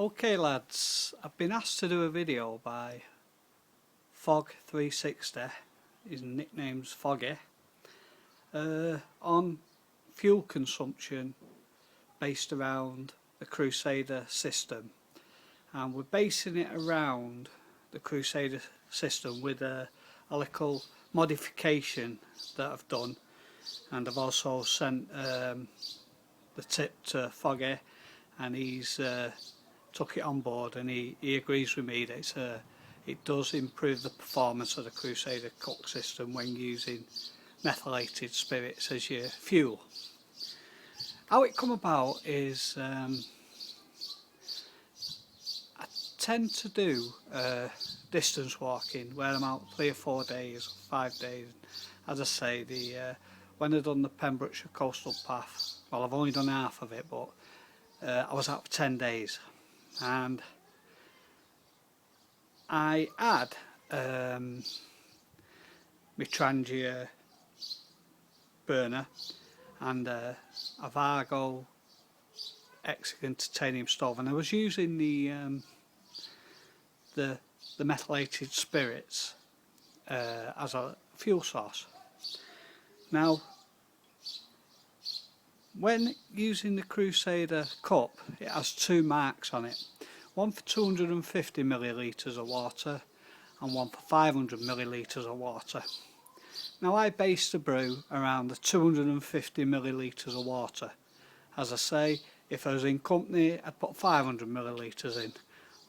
Okay lads, I've been asked to do a video by Fog360, his nickname's Foggy, on fuel consumption based around the Crusader system, and we're basing it around the Crusader system with a little modification that I've done, and I've also sent the tip to Foggy, and he's took it on board, and he agrees with me that it does improve the performance of the Crusader cook system when using methylated spirits as your fuel. How it come about is I tend to do distance walking where I'm out 3 or 4 days, 5 days. As I say, when I've done the Pembrokeshire Coastal Path, well, I've only done half of it, but I was out for 10 days, and I had my Trangia burner and a Vargo Hexagon titanium stove, and I was using the methylated spirits as a fuel source. Now, when using the Crusader cup, it has 2 marks on it, one for 250 millilitres of water and one for 500 millilitres of water. Now, I base the brew around the 250 millilitres of water. As I say, if I was in company, I'd put 500 millilitres in,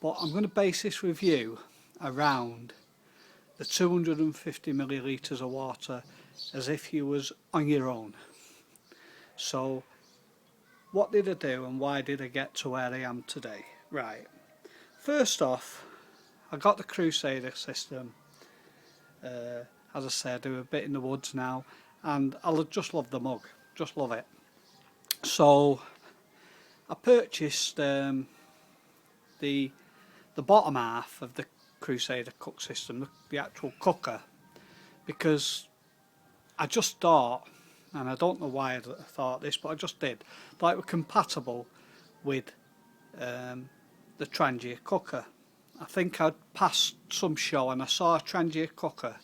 but I'm going to base this review around the 250 millilitres of water as if you was on your own. So what did I do and why did I get to where I am today? Right, first off, I got the Crusader system. As I say, I do a bit in the woods now, and I just love the mug, just love it. So I purchased the bottom half of the Crusader cook system, the actual cooker, because I just thought, and I don't know why I thought this, but I just did, thought it was compatible with the Trangia cooker. I think I'd passed some show and I saw a Trangia cooker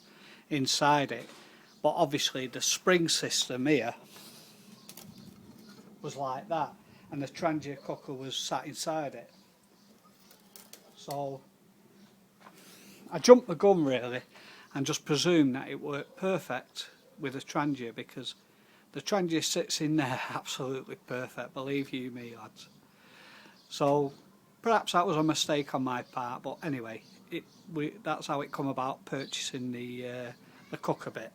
inside it, but obviously the spring system here was like that, and the Trangia cooker was sat inside it. So I jumped the gun really and just presumed that it worked perfect with the Trangia, because the Trangia sits in there absolutely perfect, believe you me lads. So perhaps that was a mistake on my part, but anyway, that's how it come about purchasing the cooker bit.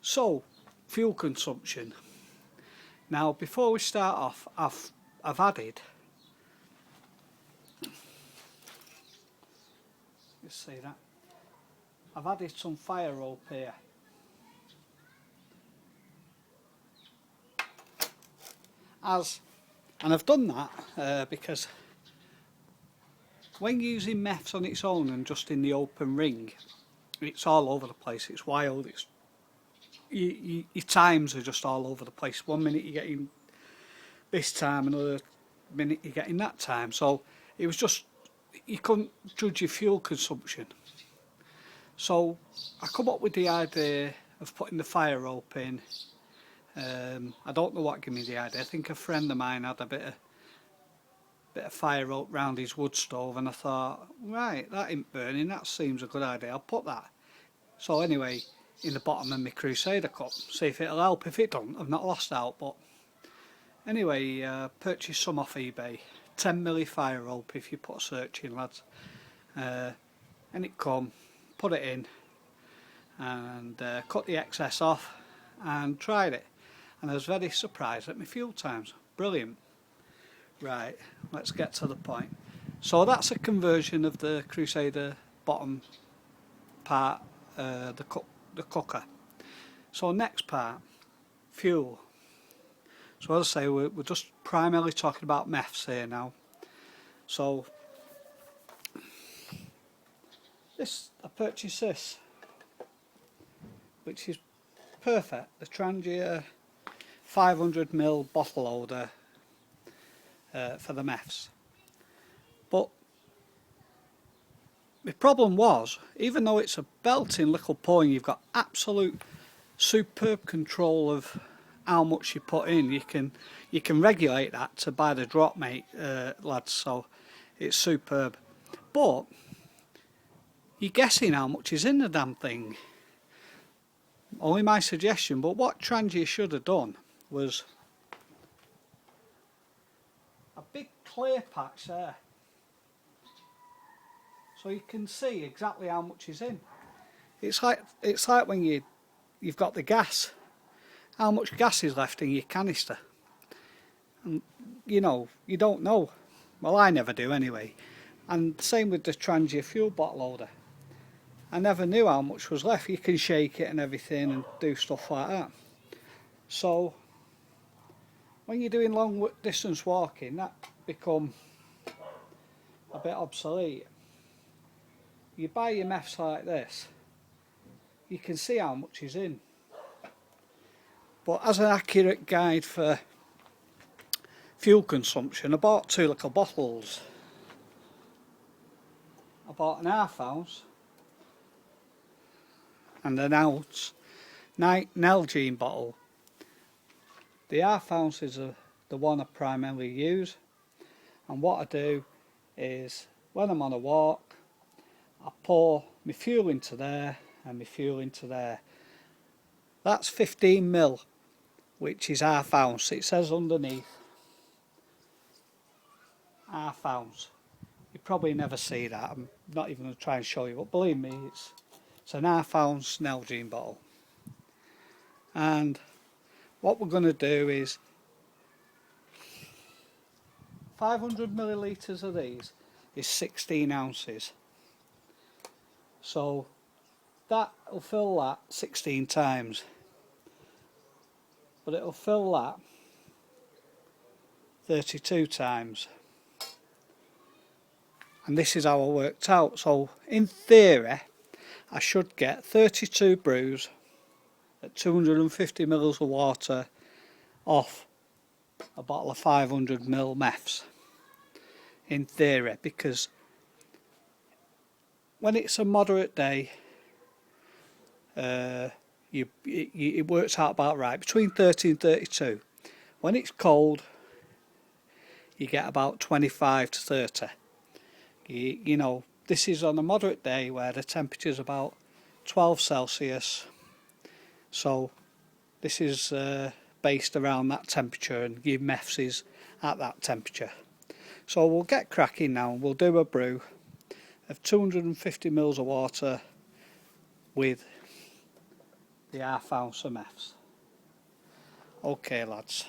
So fuel consumption. Now, before we start off, I've added, you see that, I've added some fire rope here. And I've done that because when using Meths on its own and just in the open ring, it's all over the place, it's wild, your times are just all over the place. 1 minute you're getting this time, another minute you're getting that time, so it was just, you couldn't judge your fuel consumption. So I come up with the idea of putting the fire rope in. I don't know what gave me the idea. I think a friend of mine had a bit of fire rope round his wood stove, and I thought, right, that ain't burning, that seems a good idea, I'll put that. So anyway, in the bottom of my Crusader cup, see if it'll help. If it don't, I've not lost out. But anyway, purchased some off eBay, 10mm fire rope if you put a search in, lads. And it come, put it in, and cut the excess off and tried it, and I was very surprised at my fuel times. Brilliant. Right, let's get to the point. So that's a conversion of the Crusader bottom part, the cooker. So next part, fuel. So as I say, we're just primarily talking about Meths here now. So I purchased this, which is perfect, the Trangia 500ml bottle holder for the Meths. But the problem was, even though it's a belting little pouring, you've got absolute superb control of how much you put in. You can regulate that to by the drop, mate, lads. So it's superb. But you're guessing how much is in the damn thing. Only my suggestion. But what Trangia should have done was a big clear patch there, so you can see exactly how much is in. It's like when you've got the gas, how much gas is left in your canister, and you don't know. Well, I never do anyway. And same with the Trangia fuel bottle holder. I never knew how much was left. You can shake it and everything and do stuff like that. So when you're doing long distance walking, that become a bit obsolete. You buy your Meths like this, you can see how much is in. But as an accurate guide for fuel consumption, I bought 2 little bottles. I bought an ½ ounce and an ounce Nalgene bottle. The ½ ounce is the one I primarily use, and what I do is when I'm on a walk, I pour my fuel into there and my fuel into there. That's 15 mil, which is ½ ounce. It says underneath ½ ounce. You probably never see that. I'm not even going to try and show you, but believe me, it's an ½ ounce Nalgene bottle. And what we're going to do is 500 millilitres of these is 16 ounces. So that'll fill that 16 times. But it'll fill that 32 times. And this is how I worked out. So in theory, I should get 32 brews at 250 mils of water off a bottle of 500 ml Meths. In theory, because when it's a moderate day, it works out about right, between 30 and 32. When it's cold, you get about 25 to 30. You know, this is on a moderate day where the temperature is about 12 Celsius. So this is based around that temperature, and your Meths is at that temperature. So we'll get cracking now, and we'll do a brew of 250 mils of water with the ½ ounce of Meths. Okay, lads.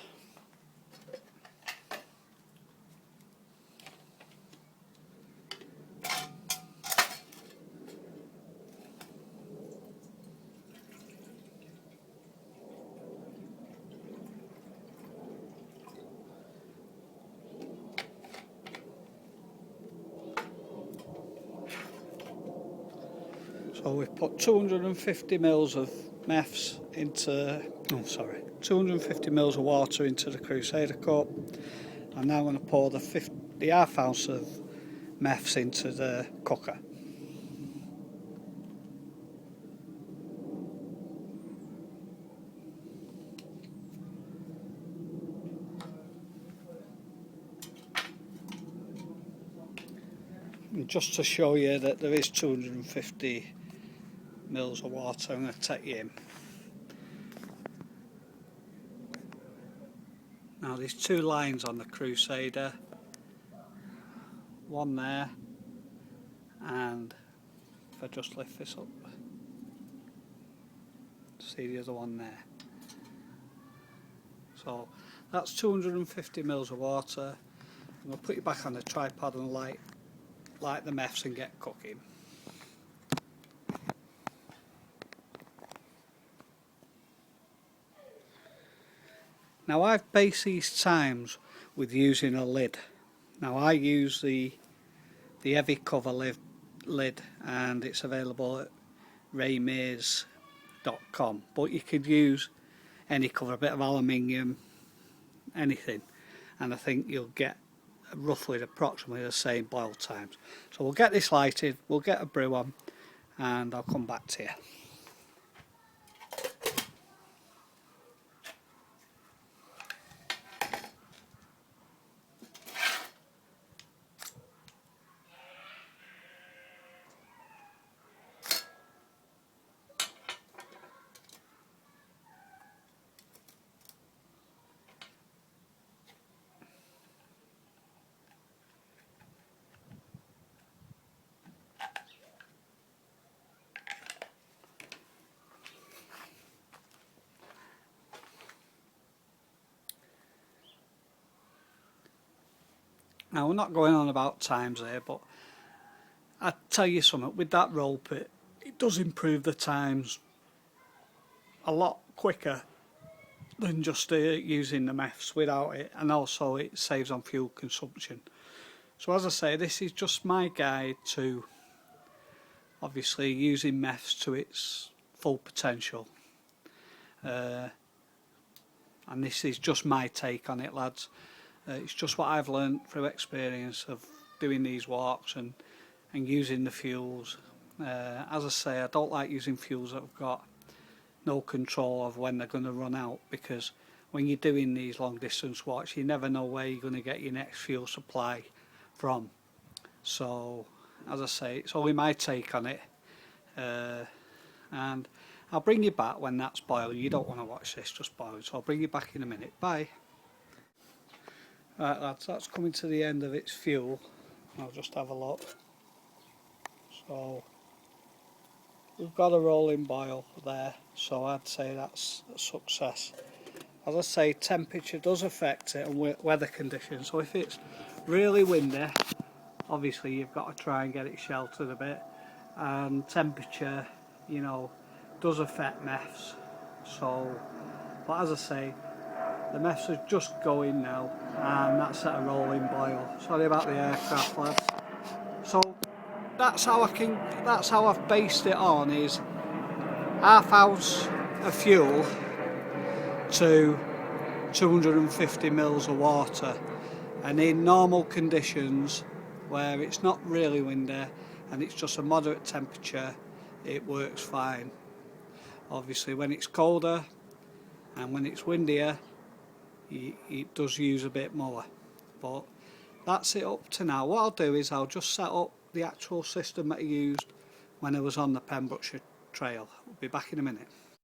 So we've put 250 mils of Meths into, 250 mils of water into the Crusader cup. I'm now going to pour the ½ ounce of Meths into the cooker. And just to show you that there is 250 mils of water, I'm going to take you in. Now there's 2 lines on the Crusader, one there, and if I just lift this up, see the other one there. So that's 250 mils of water. I'm going to put you back on the tripod and light the Meths and get cooking. Now I've based these times with using a lid. Now I use the heavy cover lid, and it's available at raymays.com, but you could use any cover, a bit of aluminium, anything, and I think you'll get roughly approximately the same boil times. So we'll get this lighted, we'll get a brew on, and I'll come back to you. Now we're not going on about times here, but I tell you something, with that roll pit, it does improve the times a lot quicker than just using the Meths without it, and also it saves on fuel consumption. So as I say, this is just my guide to obviously using Meths to its full potential, and this is just my take on it, lads. It's just what I've learned through experience of doing these walks and using the fuels. As I say, I don't like using fuels that have got no control of when they're going to run out, because when you're doing these long distance walks, you never know where you're going to get your next fuel supply from. So as I say, it's only my take on it, and I'll bring you back when that's boiling. You don't want to watch this just boiling, so I'll bring you back in a minute. Bye. Right lads, that's coming to the end of its fuel. I'll just have a look. So we've got a rolling boil there, so I'd say that's a success. As I say, temperature does affect it, and weather conditions. So if it's really windy, obviously you've got to try and get it sheltered a bit, and temperature, you know, does affect Meths. So, but as I say, the Meths are just going now, and that's at a rolling boil. Sorry about the aircraft, lads. So that's how I've based it on, is half ounce of fuel to 250 mils of water, and in normal conditions where it's not really windy and it's just a moderate temperature, it works fine. Obviously when it's colder and when it's windier, it does use a bit more, but that's it up to now. What I'll do is I'll just set up the actual system that I used when I was on the Pembrokeshire Trail. I'll be back in a minute.